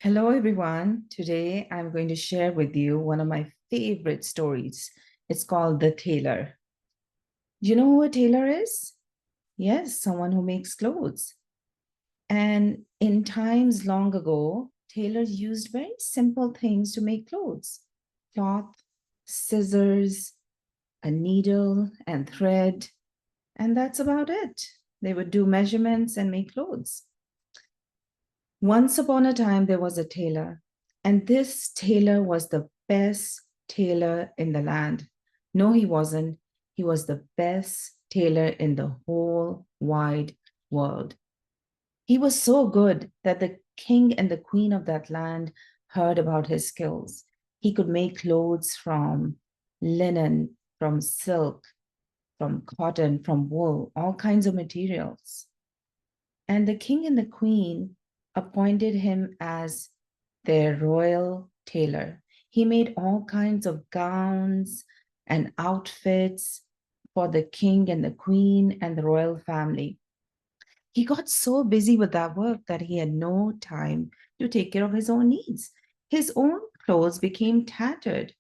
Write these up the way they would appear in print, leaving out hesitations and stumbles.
Hello, everyone. Today, I'm going to share with you one of my favorite stories. It's called The Tailor. Do you know who a tailor is? Yes, someone who makes clothes. And in times long ago, tailors used very simple things to make clothes: cloth, scissors, a needle, and thread. And that's about it. They would do measurements and make clothes. Once upon a time, there was a tailor, and this tailor was the best tailor in the land. No, he wasn't. He was the best tailor in the whole wide world. He was so good that the king and the queen of that land heard about his skills. He could make clothes from linen, from silk, from cotton, from wool, all kinds of materials. And the king and the queen appointed him as their royal tailor. He made all kinds of gowns and outfits for the king and the queen and the royal family. He got so busy with that work that he had no time to take care of his own needs. His own clothes became tattered.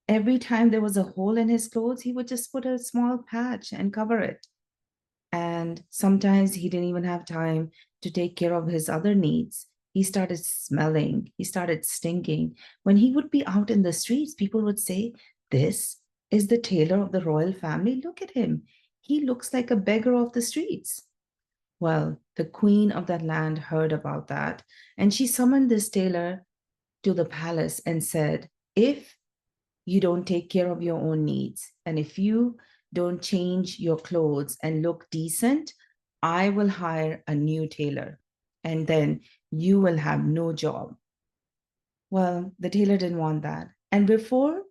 Every time there was a hole in his clothes, he would just put a small patch and cover it. And sometimes he didn't even have time to take care of his other needs. He started smelling, he started stinking. When he would be out in the streets, people would say, "This is the tailor of the royal family. Look at him. He looks like a beggar off the streets." Well, the queen of that land heard about that, and she summoned this tailor to the palace and said, "If you don't take care of your own needs, and if you don't change your clothes and look decent, I will hire a new tailor, and then you will have no job." Well, the tailor didn't want that. And before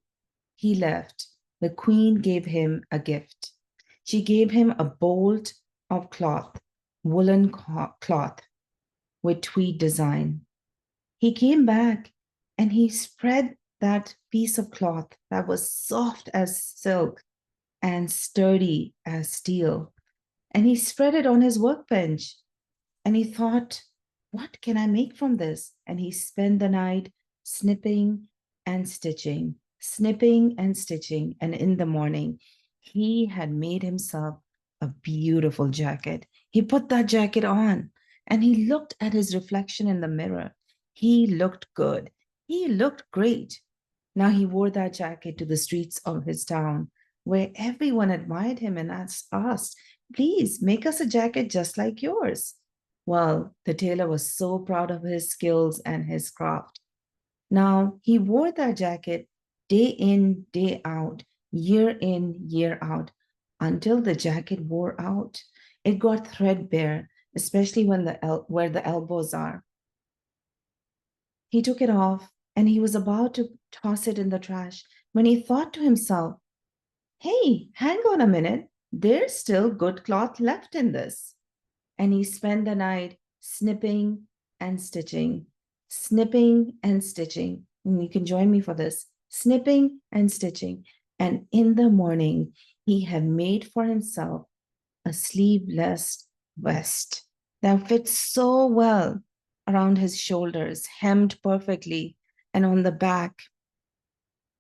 he left, the queen gave him a gift. She gave him a bolt of cloth, woolen cloth with tweed design. He came back and he spread that piece of cloth that was soft as silk and sturdy as steel. And he spread it on his workbench. And he thought, what can I make from this? And he spent the night snipping and stitching, snipping and stitching. And in the morning, he had made himself a beautiful jacket. He put that jacket on and he looked at his reflection in the mirror. He looked good. He looked great. Now he wore that jacket to the streets of his town where everyone admired him and asked, "Please make us a jacket just like yours." Well, the tailor was so proud of his skills and his craft. Now, he wore that jacket day in, day out, year in, year out, until the jacket wore out. It got threadbare, especially where the elbows are. He took it off and he was about to toss it in the trash when he thought to himself, "Hey, hang on a minute. There's still good cloth left in this." And he spent the night snipping and stitching, snipping and stitching. And you can join me for this: snipping and stitching. And in the morning, he had made for himself a sleeveless vest that fit so well around his shoulders, hemmed perfectly, and on the back.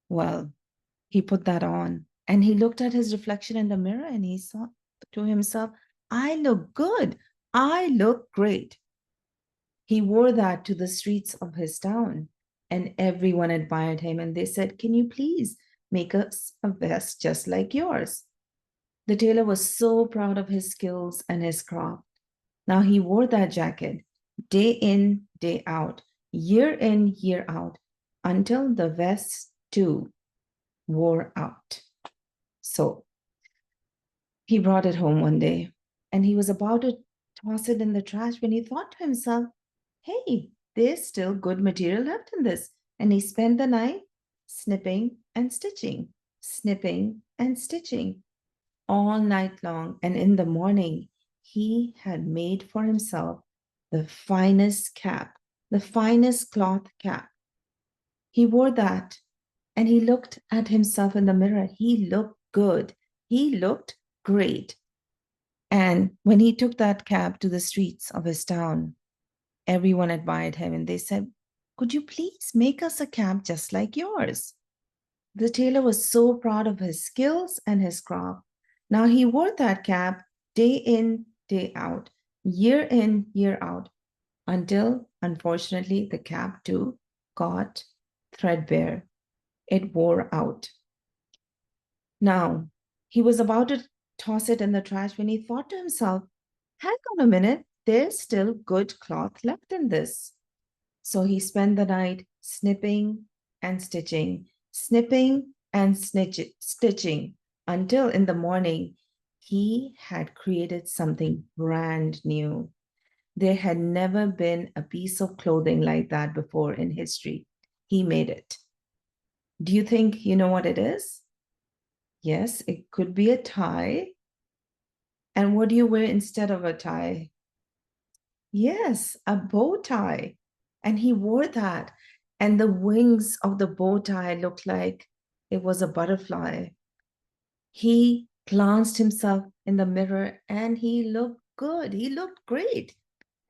Well, he put that on and he looked at his reflection in the mirror and he thought to himself, "I look good. I look great." He wore that to the streets of his town and everyone admired him and they said, "Can you please make us a vest just like yours?" The tailor was so proud of his skills and his craft. Now he wore that jacket day in, day out, year in, year out, until the vest too wore out. So he brought it home one day and he was about to toss it in the trash when he thought to himself, "Hey, there's still good material left in this." And he spent the night snipping and stitching, snipping and stitching all night long. And in the morning, he had made for himself the finest cap, the finest cloth cap. He wore that and he looked at himself in the mirror. He looked good. He looked great. And when he took that cap to the streets of his town, everyone admired him and they said, Could you please make us a cap just like yours? The tailor was so proud of his skills and his craft. Now he wore that cap day in, day out, year in, year out, until, unfortunately, the cap too got threadbare. It wore out. Now, he was about to toss it in the trash when he thought to himself, hang on a minute, there's still good cloth left in this. So he spent the night snipping and stitching until in the morning he had created something brand new. There had never been a piece of clothing like that before in history. He made it. Do you think you know what it is? Yes, it could be a tie. And what do you wear instead of a tie? Yes, a bow tie. And he wore that. And the wings of the bow tie looked like it was a butterfly. He glanced himself in the mirror and he looked good. He looked great.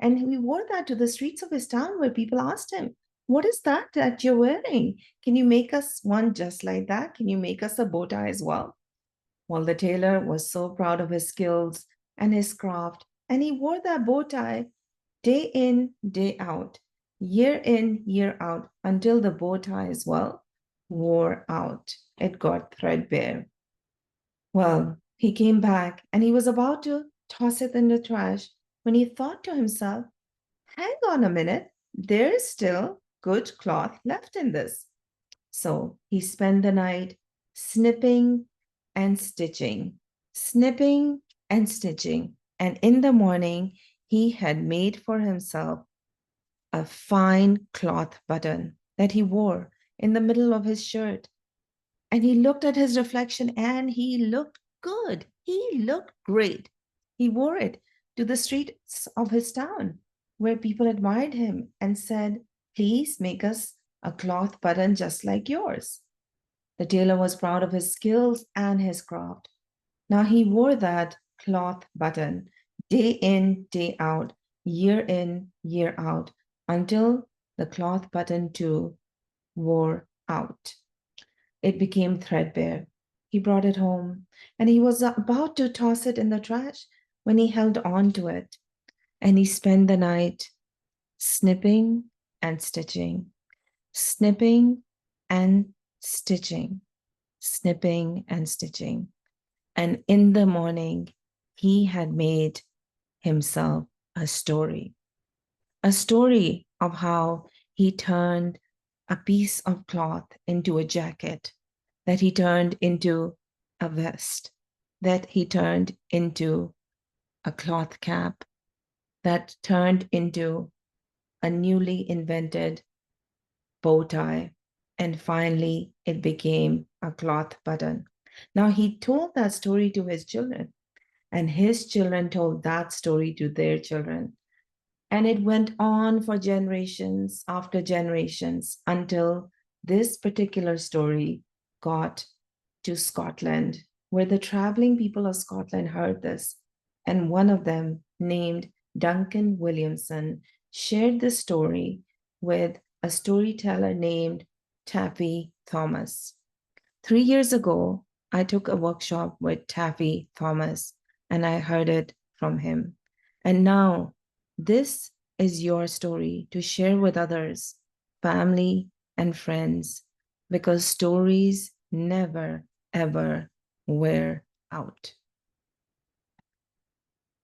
And he wore that to the streets of his town where people asked him, what is that you're wearing? Can you make us one just like that? Can you make us a bow tie as well? Well, the tailor was so proud of his skills and his craft, and he wore that bow tie day in, day out, year in, year out, until the bow tie as well wore out. It got threadbare. Well, he came back and he was about to toss it in the trash when he thought to himself, hang on a minute, there's still good cloth left in this. So he spent the night snipping and stitching, snipping and stitching. And in the morning, he had made for himself a fine cloth button that he wore in the middle of his shirt. And he looked at his reflection and he looked good. He looked great. He wore it to the streets of his town where people admired him and said, please make us a cloth button just like yours. The tailor was proud of his skills and his craft. Now he wore that cloth button day in, day out, year in, year out, until the cloth button too wore out. It became threadbare. He brought it home and he was about to toss it in the trash when he held on to it and he spent the night snipping and stitching, snipping and stitching, snipping and stitching. And in the morning, he had made himself a story of how he turned a piece of cloth into a jacket, that he turned into a vest, that he turned into a cloth cap, that turned into a newly invented bow tie, and finally it became a cloth button. Now he told that story to his children, and his children told that story to their children. And it went on for generations after generations until this particular story got to Scotland, where the traveling people of Scotland heard this. And one of them, named Duncan Williamson, shared the story with a storyteller named Taffy Thomas. 3 years ago, I took a workshop with Taffy Thomas and I heard it from him. And now this is your story to share with others, family and friends, because stories never, ever wear out.